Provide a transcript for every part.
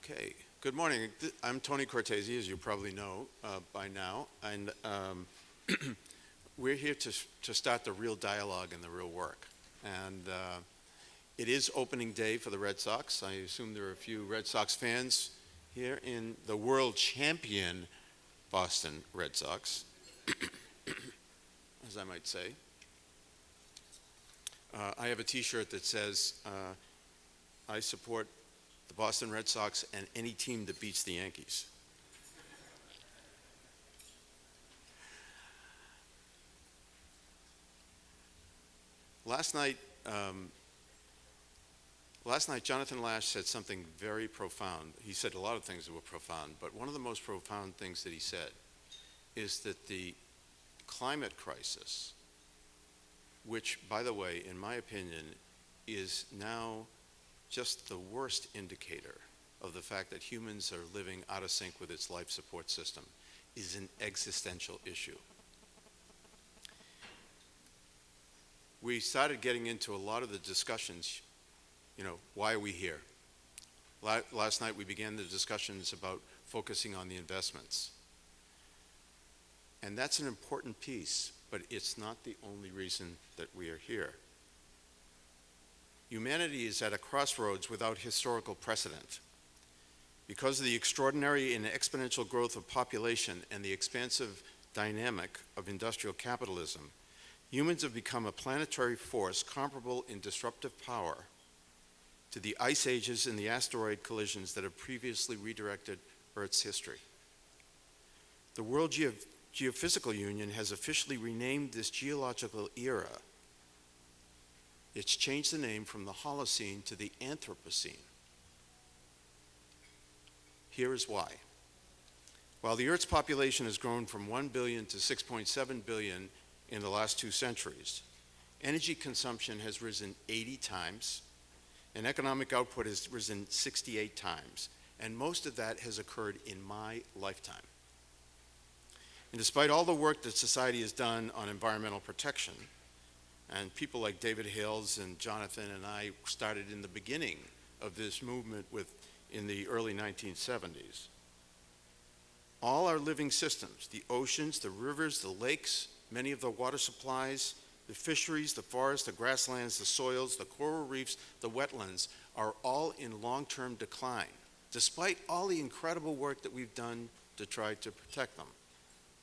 Okay, good morning. I'm Tony Cortese, as you probably know by now, and we're here to start the real dialogue and the real work. And it is opening day for the Red Sox. I assume there are a few Red Sox fans here in the world champion Boston Red Sox, as I might say. I have a t-shirt that says, I support the Boston Red Sox and any team that beats the Yankees. Last night, Jonathan Lash said something very profound. He said a lot of things that were profound, but one of the most profound things that he said is that the climate crisis, which, by the way, in my opinion, is now just the worst indicator of the fact that humans are living out of sync with its life support system, is an existential issue. We started getting into a lot of the discussions, why are we here? Last night we began the discussions about focusing on the investments. And that's an important piece, but it's not the only reason that we are here. Humanity is at a crossroads without historical precedent. Because of the extraordinary and exponential growth of population and the expansive dynamic of industrial capitalism, humans have become a planetary force comparable in disruptive power to the ice ages and the asteroid collisions that have previously redirected Earth's history. The World Geophysical Union has officially renamed this geological era. It's changed the name from the Holocene to the Anthropocene. Here is why. While the Earth's population has grown from 1 billion to 6.7 billion in the last 2 centuries, energy consumption has risen 80 times, and economic output has risen 68 times, and most of that has occurred in my lifetime. And despite all the work that society has done on environmental protection, and people like David Hales and Jonathan and I started in the beginning of this movement in the early 1970s. All our living systems, the oceans, the rivers, the lakes, many of the water supplies, the fisheries, the forests, the grasslands, the soils, the coral reefs, the wetlands, are all in long-term decline, despite all the incredible work that we've done to try to protect them.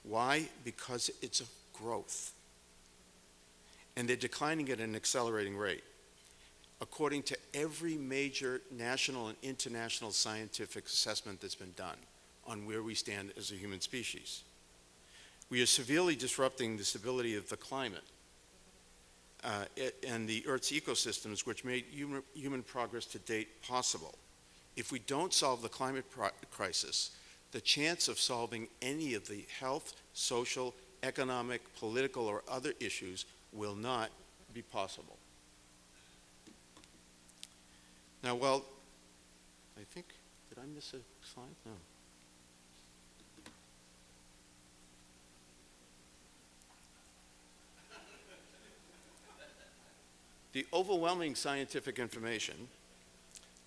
Why? Because it's a growth. And they're declining at an accelerating rate, according to every major national and international scientific assessment that's been done on where we stand as a human species. We are severely disrupting the stability of the climate and the Earth's ecosystems, which made human progress to date possible. If we don't solve the climate crisis, the chance of solving any of the health, social, economic, political, or other issues will not be possible. Now, well, I think, did I miss a slide? No. The overwhelming scientific information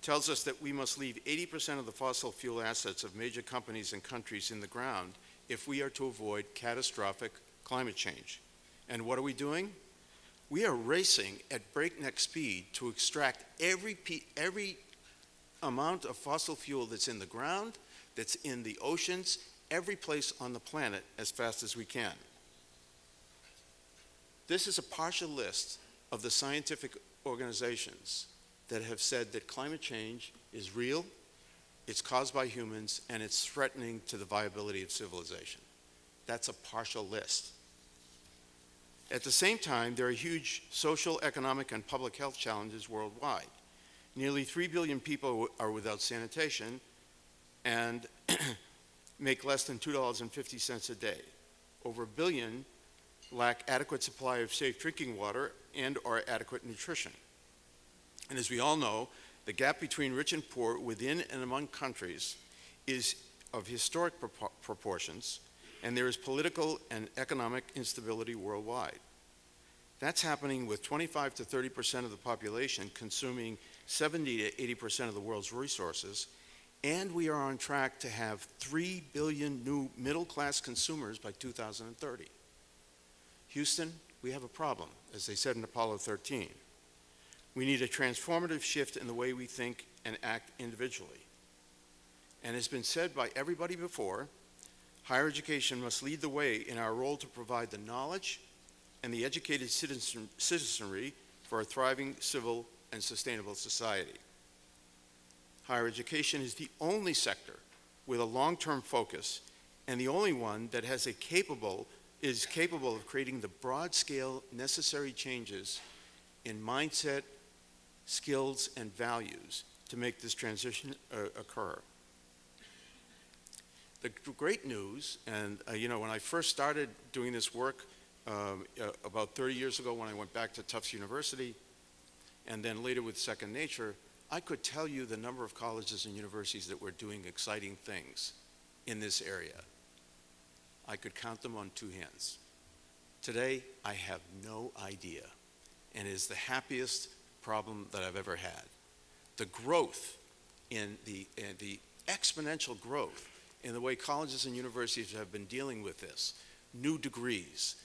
tells us that we must leave 80% of the fossil fuel assets of major companies and countries in the ground if we are to avoid catastrophic climate change. And what are we doing? We are racing at breakneck speed to extract every amount of fossil fuel that's in the ground, that's in the oceans, every place on the planet as fast as we can. This is a partial list of the scientific organizations that have said that climate change is real, it's caused by humans, and it's threatening to the viability of civilization. That's a partial list. At the same time, there are huge social, economic, and public health challenges worldwide. Nearly 3 billion people are without sanitation and make less than $2.50 a day. Over 1 billion lack adequate supply of safe drinking water and/or adequate nutrition. And as we all know, the gap between rich and poor within and among countries is of historic proportions, and there is political and economic instability worldwide. That's happening with 25 to 30% of the population consuming 70 to 80% of the world's resources, And we are on track to have 3 billion new middle-class consumers by 2030. Houston, we have a problem, as they said in Apollo 13. We need a transformative shift in the way we think and act individually. And as has been said by everybody before, higher education must lead the way in our role to provide the knowledge and the educated citizenry for a thriving civil and sustainable society. Higher education is the only sector with a long-term focus and the only one that is capable of creating the broad-scale necessary changes in mindset, skills, and values to make this transition occur. The great news, and when I first started doing this work about 30 years ago when I went back to Tufts University, and then later with Second Nature, I could tell you the number of colleges and universities that were doing exciting things in this area. I could count them on two hands. Today, I have no idea, and it is the happiest problem that I've ever had. The growth in the exponential growth in the way colleges and universities have been dealing with this, new degrees,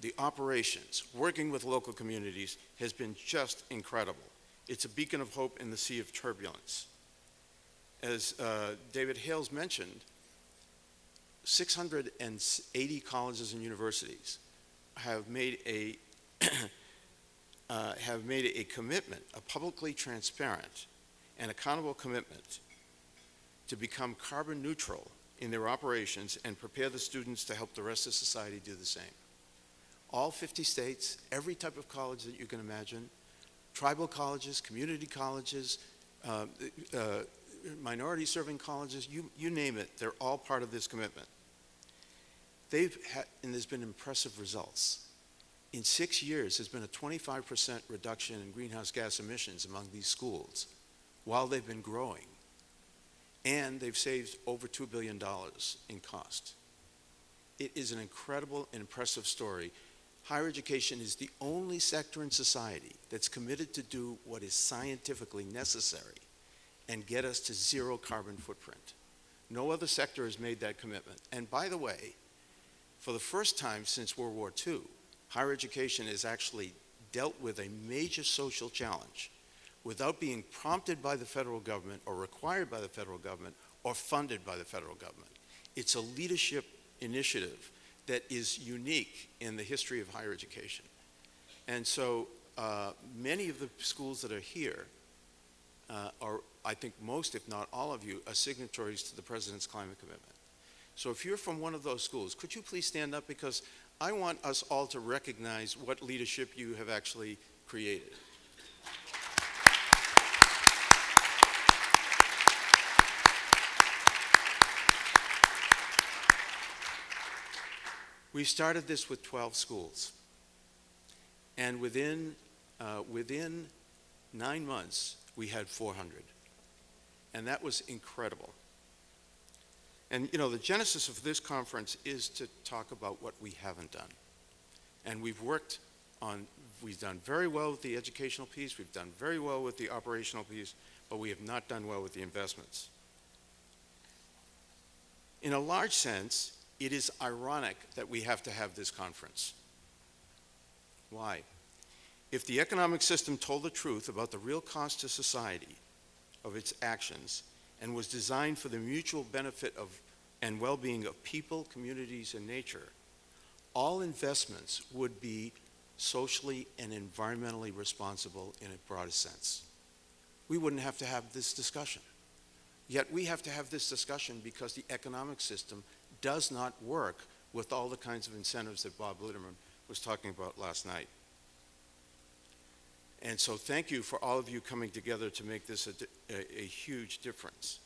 the operations, working with local communities has been just incredible. It's a beacon of hope in the sea of turbulence. As David Hales mentioned, 680 colleges and universities have made a commitment, a publicly transparent and accountable commitment to become carbon neutral in their operations and prepare the students to help the rest of society do the same. All 50 states, every type of college that you can imagine, tribal colleges, community colleges, minority-serving colleges, you name it, they're all part of this commitment. And there's been impressive results. In 6 years, there's been a 25% reduction in greenhouse gas emissions among these schools while they've been growing. And they've saved over $2 billion in cost. It is an incredible and impressive story. Higher education is the only sector in society that's committed to do what is scientifically necessary and get us to zero carbon footprint. No other sector has made that commitment. And by the way, for the first time since World War II, higher education has actually dealt with a major social challenge without being prompted by the federal government or required by the federal government or funded by the federal government. It's a leadership initiative that is unique in the history of higher education. And so many of the schools that are here are, I think most, if not all of you, are signatories to the President's climate commitment. So if you're from one of those schools, could you please stand up, because I want us all to recognize what leadership you have actually created. We started this with 12 schools, and within 9 months, we had 400, and that was incredible. And the genesis of this conference is to talk about what we haven't done. And we've done very well with the educational piece, we've done very well with the operational piece, but we have not done well with the investments. In a large sense, it is ironic that we have to have this conference. Why? If the economic system told the truth about the real cost to society of its actions and was designed for the mutual benefit of and well-being of people, communities, and nature, all investments would be socially and environmentally responsible in a broader sense. We wouldn't have to have this discussion. Yet we have to have this discussion because the economic system does not work with all the kinds of incentives that Bob Litterman was talking about last night. And so thank you for all of you coming together to make this a huge difference.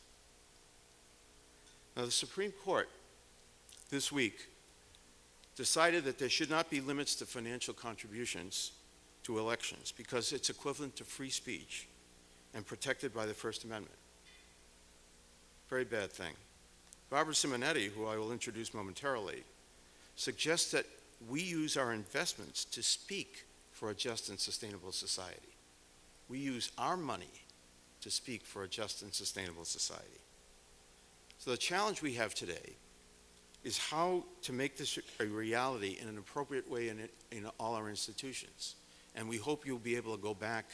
Now, the Supreme Court this week decided that there should not be limits to financial contributions to elections because it's equivalent to free speech and protected by the First Amendment. Very bad thing. Barbara Simonetti, who I will introduce momentarily, suggests that we use our investments to speak for a just and sustainable society. We use our money to speak for a just and sustainable society. So the challenge we have today is how to make this a reality in an appropriate way in all our institutions. And we hope you'll be able to go back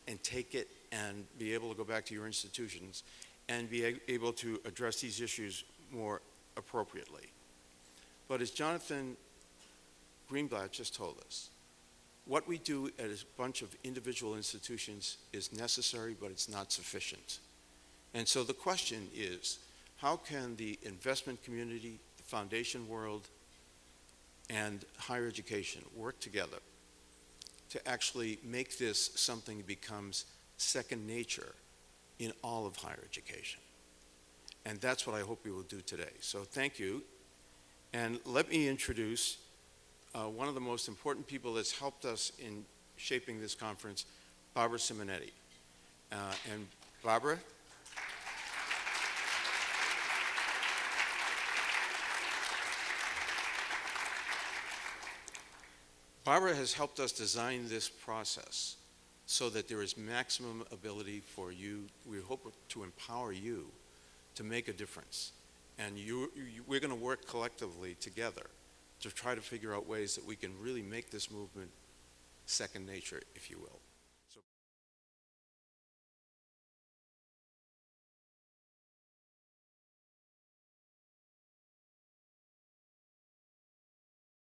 and take it and be able to go back to your institutions and be able to address these issues more appropriately. But as Jonathan Greenblatt just told us, what we do at a bunch of individual institutions is necessary, but it's not sufficient. And so the question is, how can the investment community, the foundation world, and higher education work together to actually make this something that becomes second nature in all of higher education? And that's what I hope we will do today. So thank you. And let me introduce one of the most important people that's helped us in shaping this conference, Barbara Simonetti. And Barbara? Barbara has helped us design this process so that there is maximum ability for you. We hope to empower you to make a difference. And we're going to work collectively together to try to figure out ways that we can really make this movement second nature, if you will.